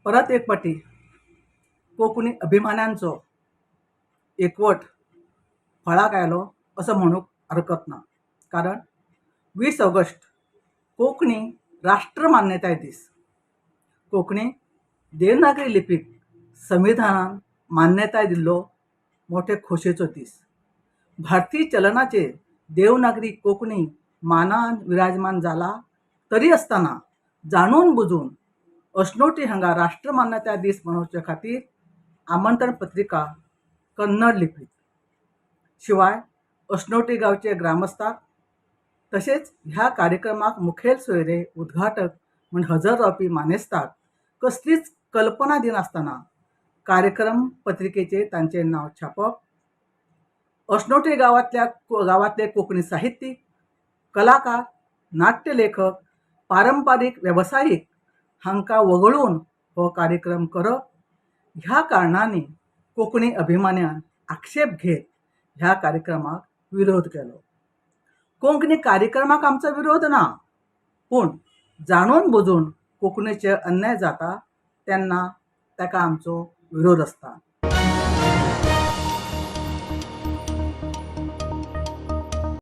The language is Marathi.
परत एक फाटी कोंकणी अभिमान्यांचो एकवट फळाक आयलो असं म्हणूक हरकत ना. कारण 20 ऑगस्ट कोंकणी राष्ट्र मान्यताय दीस. कोंकणी देवनागरी लिपीक संविधानान मान्यताय दिल्लो मोठे खोशेचो दीस. भारतीय चलनाचेर देवनागरी कोंकणी मानान विराजमान जाला तरी आसतना जाणून बुजून अश्नोटी हांगा राष्ट्रमान्यता दीस मनोवचे खातीर आमंत्रण पत्रिका कन्नड लिपीत. शिवाय अश्नोटी गांवचे ग्रामस्थाक तशेंच ह्या कार्यक्रमाक मुखेल सोयरे उद्घाटक म्हूण हजर रावपी मानेस्ताक कसलीच कल्पना दिनासतना कार्यक्रम पत्रिकेचेर तांचें नांव छापप, अश्नोटी गांवांतले कोंकणी साहित्यीक, कलाकार, नाट्य लेखक, पारंपारीक वेवसायीक हांकां वगळून हो कार्यक्रम करप, ह्या कारणांनी कोंकणी अभिमान्यान आक्षेप घेत ह्या कार्यक्रमाक विरोध केलो. कोंकणी कार्यक्रमाक आमचो विरोध ना, पूण जाणून बुजून कोंकणीचेर अन्याय जाता तेन्ना ताका आमचो विरोध आसता.